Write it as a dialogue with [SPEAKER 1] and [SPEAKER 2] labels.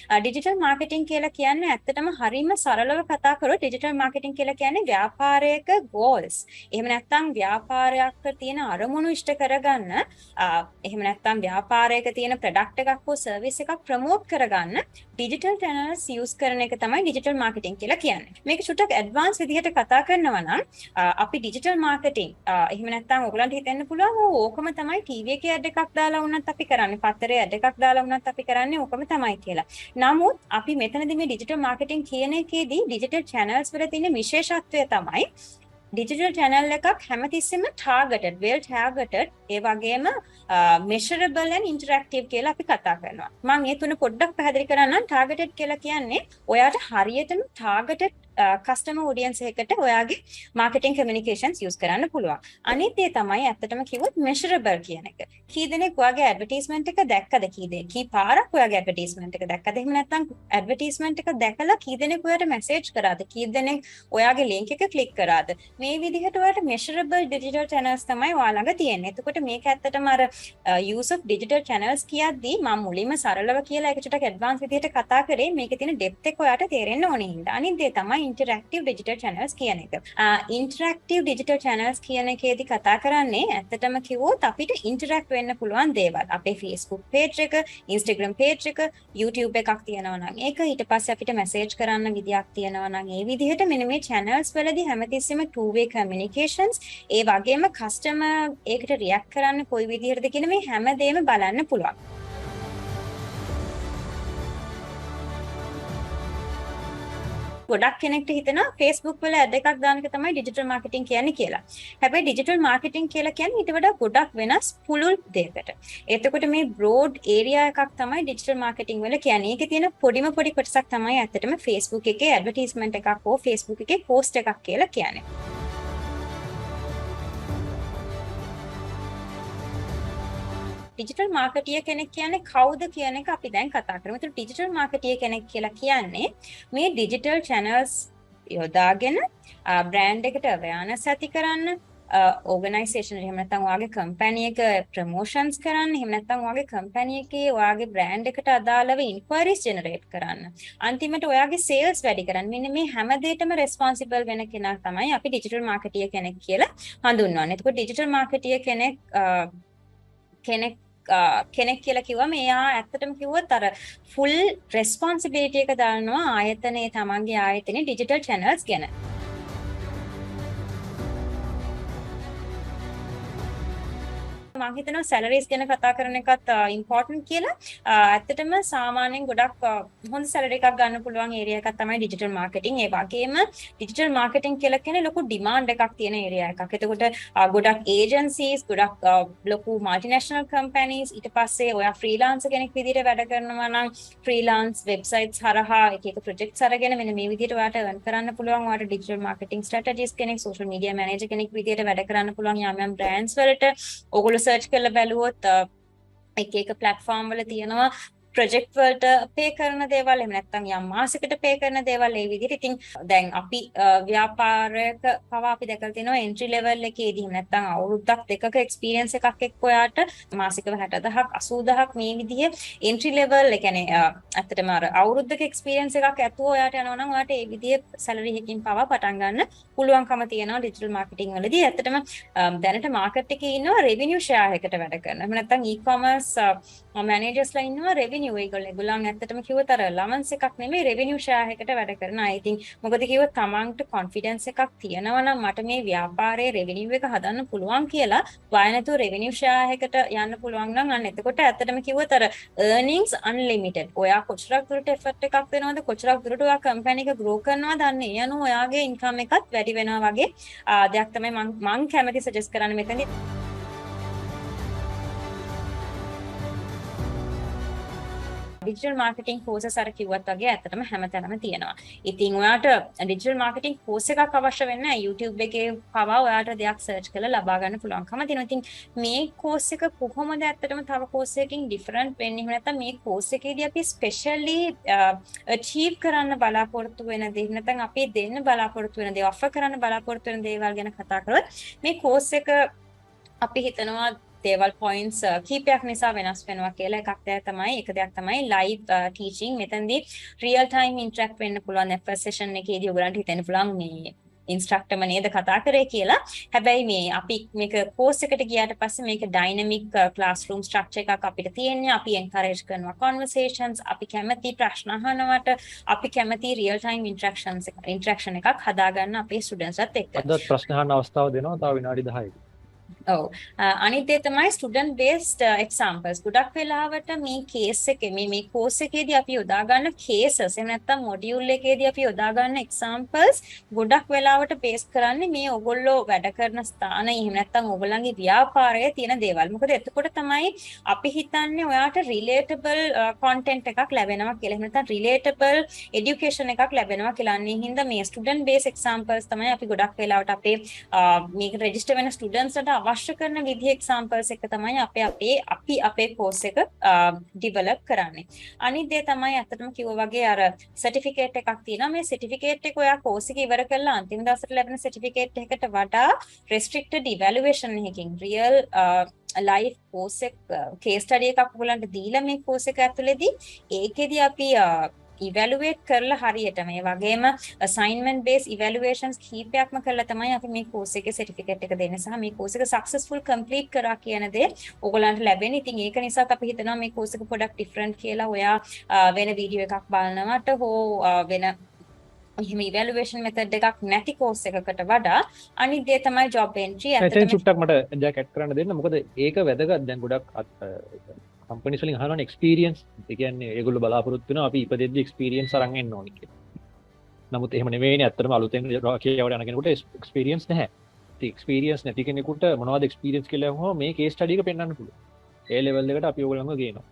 [SPEAKER 1] Digital marketing කියලා කියන්නේ ඇත්තටම හරිම සරලව කතා කරොත් ඩිජිටල් මාකටිං කියලා කියන්නේ ව්‍යාපාරයක goals. එහෙම නැත්නම් ව්‍යාපාරයක තියෙන අරමුණු ඉෂ්ට කරගන්න, එහෙම නැත්නම් ව්‍යාපාරයක තියෙන product එකක් හෝ service එකක් promote කරගන්න ඩිජිටල් channels use කරන එක තමයි ඩිජිටල් මාකටිං කියලා කියන්නේ. මේක චුට්ටක් ඇඩ්වාන්ස් විදිහට කතා කරනවා නම් අපි ඩිජිටල් මාකටිං එහෙම නැත්නම් ඔයගලන්ට හිතෙන්න පුළුවන් ඕකම තමයි TV එකේ ඇඩ් එකක් දාලා වුණත් අපි කරන්නේ, පත්තරේ ඇඩ් එකක් දාලා වුණත් අපි කරන්නේ ඕකම තමයි කියලා. නමුත් අපි මෙතනදී මේ ඩිජිටල් මාකටිං කියන එකේදී ඩිජිටල් channels වල තියෙන විශේෂත්වය තමයි ඩිජිටල් channel එකක් හැමතිස්සෙම targeted, well targeted, ඒ වගේම measurable and interactive කියලා අපි කතා කරනවා. මම මේ තුන පොඩ්ඩක් පැහැදිලි කරන්නම්. targeted කියලා කියන්නේ ඔයාට හරියටම targeted customer audience එකකට ඔයාගේ marketing communications use කරන්න පුළුවන්. අනිත් ඒ තමයි ඇත්තටම කිව්වොත් measurable කියන එක. කී දෙනෙක් ඔයාගේ advertisement එක දැක්කද? කී පාරක් ඔයාගේ advertisement එක දැක්කද? එහෙම නැත්නම් advertisement එක දැකලා කී දෙනෙක් ඔයාට message කරාද? කී දෙනෙක් ඔයාගේ link එක click කරාද? මේ විදිහට ඔයාට measurable digital channels තමයි ඔයා ළඟ තියෙන්නේ. එතකොට මේක ඇත්තටම අර use of digital channels කියද්දී මම මුලින්ම සරලව කියලා ඒක චුට්ටක් advanced විදිහට කතා කරේ. මේකේ තියෙන depth එක ඔයාට තේරෙන්න ඕනේ හින්දා. අනිත් දේ තමයි interactive digital channels කියන එක. interactive digital channels කියන එකේදී කතා කරන්නේ ඇත්තටම කිව්වොත් අපිට interact වෙන්න පුළුවන් දේවල්. අපේ Facebook page එක, Instagram page එක, YouTube එකක් තියෙනවා නම් ඒක ඊට පස්සේ අපිට message කරන්න විදියක් තියෙනවා නම් ඒ විදිහට මෙන්න මේ channels වලදී හැමතිස්සෙම two-way communications, ඒ වගේම customer ඒකට react කරන්න කොයි විදිහටද කියන මේ හැමදේම බලන්න පුළුවන්. ගොඩක් කෙනෙක්ට හිතෙනවා Facebook වල ඇඩ් එකක් දාන එක තමයි ඩිජිටල් මාකටිං කියන්නේ කියලා. හැබැයි ඩිජිටල් මාකටිං කියලා කියන්නේ ඊට වඩා ගොඩක් වෙනස් පුළුල් දෙයකට. එතකොට මේ broad area එකක් තමයි ඩිජිටල් මාකටිං වල කියන්නේ. ඒකේ තියෙන පොඩිම පොඩි කොටසක් තමයි ඇත්තටම Facebook එකේ ඇඩ්වර්ටයිස්මන්ට් එකක් හෝ Facebook එකේ post එකක් කියලා කියන්නේ. ඩිජිටල් මාකටියර් කෙනෙක් කියන්නේ කවුද කියන එක අපි දැන් කතා කරමු. ඒතර ඩිජිටල් මාකටියර් කෙනෙක් කියලා කියන්නේ මේ ඩිජිටල් channels යොදාගෙන බ්‍රෑන්ඩ් එකට awareness ඇති කරන්න, organization එහෙම නැත්නම් ඔයාගේ company එක promotions කරන්න, එහෙම නැත්නම් ඔයාගේ company එකේ ඔයාගේ brand එකට අදාළව inquiries generate කරන්න. අන්තිමට ඔයාගේ sales වැඩි කරන්න. මෙන්න මේ හැම දෙයකම responsible වෙන කෙනා තමයි අපි digital marketer කෙනෙක් කියලා හඳුන්වන්නේ. එතකොට digital marketer කෙනෙක් කියලා කිව්වම එයා ඇත්තටම කිව්වොත් අර full responsibility එක දානවා ආයතනයේ තමන්ගේ ආයතනයේ digital channels ගැන. මම හිතනවා salaries ගැන කතා කරන එකත් important කියලා. ඇත්තටම සාමාන්‍යයෙන් ගොඩක් හොඳ salary එකක් ගන්න පුළුවන් area එකක් තමයි digital marketing. ඒ වගේම digital marketing කියලා කියන්නේ ලොකු demand එකක් තියෙන area එකක්. එතකොට ගොඩක් agencies, ගොඩක් ලොකු multinational companies, ඊට පස්සේ ඔයා freelancer කෙනෙක් විදිහට වැඩ කරනවා නම් freelance websites හරහා එක එක projects අරගෙන මෙන්න මේ විදිහට ඔයාට earn කරන්න පුළුවන්. ඔයාට digital marketing strategist කෙනෙක්, social media manager කෙනෙක් විදිහට වැඩ කරන්න පුළුවන් යම් brands වලට. ඕගොල්ලෝ සර්ච් කරලා බැලුවොත් එක එක platform වල තියෙනවා project වලට pay කරන දේවල්, එහෙම නැත්නම් යම් මාසෙකට pay කරන දේවල්. ඒ විදිහට ඉතින් දැන් අපි ව්‍යාපාරයක පවා අපි දැකලා තියෙනවා entry level එකේදී එහෙම නැත්නම් අවුරුද්දක් දෙකක experience එකක් එක්ක ඔයාට මාසිකව 60000ක් 80000ක් මේ විදිහේ entry level, ඒ කියන්නේ ඇත්තටම අර අවුරුද්දක experience එකක් ඇතුව ඔයාට යනවා නම් ඔයාට ඒ විදිහේ salary එකකින් පවා පටන් ගන්න පුළුවන්කම තියෙනවා digital marketing වලදී. ඇත්තටම දැනට market එකේ ඉන්නවා revenue share එකට වැඩ කරන. එහෙම නැත්නම් e-commerce managers ලා ඉන්නවා revenue ඒගොල්ලන් ඇත්තටම කිව්වොත් අර allowance එකක් නෙමෙයි revenue share එකට වැඩ කරන අය. ඉතින් මොකද කිව්වොත් තමන්ට confidence එකක් තියෙනවා නම් මට මේ ව්‍යාපාරයේ revenue එක හදන්න පුළුවන් කියලා වය නැතුව revenue share එකට යන්න පුළුවන් නම් අන්න එතකොට ඇත්තටම කිව්වොත් අර earnings unlimited. ඔයා කොච්චරක් දුරට effort එකක් දෙනවද, කොච්චරක් දුරට ඔයා company එක grow කරනවද, අන්න ඒ අනුව ඔයාගේ income එකත් වැඩි වෙනවා වගේ දෙයක් තමයි මම කැමති suggest කරන්න මෙතනදී. digital marketing courses අර කිව්වත් වගේ ඇත්තටම හැමතැනම තියෙනවා. ඉතින් ඔයාට digital marketing course එකක් අවශ්‍ය වෙන්නේ නැහැ. YouTube එකේ පවා ඔයාට දෙයක් search කරලා ලබා ගන්න පුළුවන්කම තියෙනවා. ඉතින් මේ course එක කොහොමද ඇත්තටම තව course එකකින් different වෙන්නේ? එහෙම නැත්නම් මේ course එකේදී අපි specially achieve කරන්න බලාපොරොත්තු වෙන දේ නැත්නම් අපි දෙන්න බලාපොරොත්තු වෙන දේ, offer කරන්න බලාපොරොත්තු වෙන දේවල් ගැන කතා කරොත් මේ course එක අපි හිතනවා දේවල් points කීපයක් නිසා වෙනස් වෙනවා කියලා එක දෙයක් තමයි live teaching. මෙතනදී real time interact වෙන්න පුළුවන්. first session එකේදී ඔයගලන්ට හිතෙන්න පුළුවන් මේ ඉන්ස්ට්‍රක්ටර්ම නේද කතා කරේ කියලා. හැබැයි මේ අපි මේක කෝස් එකට ගියාට පස්සේ මේක ඩයිනමික් ක්ලාස්රූම් ස්ට්‍රක්චර් එකක් අපිට තියෙන්නේ. අපි එන්කරේජ් කරනවා conversations, අපි කැමති ප්‍රශ්න අහනවට, අපි කැමති රියල් ටයිම් ඉන්ටරැක්ෂන් එකක් හදාගන්න අපේ ස්ටුඩන්ට්ස්ලත් එක්ක.
[SPEAKER 2] අදත් ප්‍රශ්න අහන්න අවස්ථාව දෙනවා තව විනාඩි 10ක.
[SPEAKER 1] ඔව්. අනිත් දේ තමයි ස්ටුඩන්ට් බේස්ඩ් එක්සැම්පල්ස්. ගොඩක් වෙලාවට මේ කේස් එකේ මේ කෝස් එකේදී අපි යොදා ගන්න කේසස් එහෙම නැත්නම් මොඩියුල් එකේදී අපි යොදා ගන්න එක්සැම්පල්ස් ගොඩක් වෙලාවට බේස් කරන්නේ මේ ඔයගොල්ලෝ වැඩ කරන ස්ථාන එහෙම නැත්නම් ඔයගොල්ලන්ගේ ව්‍යාපාරයේ තියෙන දේවල්. මොකද එතකොට තමයි අපි හිතන්නේ ඔයාට රිලේටබල් කන්ටෙන්ට් එකක් ලැබෙනවා කියලා. එහෙම නැත්නම් රිලේටබල් එඩියුකේෂන් එකක් ලැබෙනවා කියලා. අනිත් හින්දා මේ ස්ටුඩන්ට් බේස් එක්සැම්පල්ස් තමයි අපි ගොඩක් වෙලාවට අපේ මේක රෙජිස්ටර් වෙන ස්ටුඩන්ට්ස්ලට අවශ්‍ය කරන විදිහ එක්සැම්පල්ස් එක තමයි අපි අපේ කෝස් එක ඩිවෙලොප් කරන්නේ. අනිත් දේ තමයි අතටම කිව්වා වගේ අර සර්ටිෆිකේට් එකක් තියෙනවා. මේ සර්ටිෆිකේට් එක ඔයා කෝස් එක ඉවර කරලා අන්තිම දවසට ලැබෙන සර්ටිෆිකේට් එකකට වඩා restricted evaluation එකකින් real live course එක case study එකක් ඔයගලන්ට දීලා මේ course එක ඇතුළේදී ඒකෙදී අපි evaluate කරලා හරියට මේ වගේම assignment based evaluations කීපයක්ම කරලා තමයි අපි මේ course එකේ certificate එක දෙන්නේ සහ මේ course එක successful complete කරා කියන දේ ඔයගලන්ට ලැබෙන්නේ. ඉතින් ඒක නිසාත් අපි හිතනවා මේ course එක පොඩක් different කියලා. ඔයා වෙන වීඩියෝ එකක් බලනවට හෝ වෙන එහෙම evaluation method එකක් නැති course එකකට වඩා අනිත් දේ තමයි job entry.
[SPEAKER 2] ඇත්තටම චුට්ටක් මට ජැක් ඇඩ් කරන්න දෙන්න. මොකද ඒක වැදගත්. දැන් ගොඩක් කම්පනිස් වලින් අහනවා එක්ස්පීරියන්ස්. ඒ කියන්නේ ඒගොල්ලෝ බලාපොරොත්තු වෙනවා අපි ඉපදෙද්දි එක්ස්පීරියන්ස් අරන් එන්න ඕනි කියලා. නමුත් එහෙම නෙවෙයිනේ. ඇත්තටම අලුතෙන් කියවට යන කෙනෙකුට එක්ස්පීරියන්ස් නැහැ. ඉතින් එක්ස්පීරියන්ස් නැති කෙනෙකුට මොනවද එක්ස්පීරියන්ස් කියලා අහුවම මේ කේස් ස්ටඩි එක පෙන්වන්න පුළුවන්. ඒ ලෙවල් එකට අපි ඕගොල්ලන්ව ගේනවා.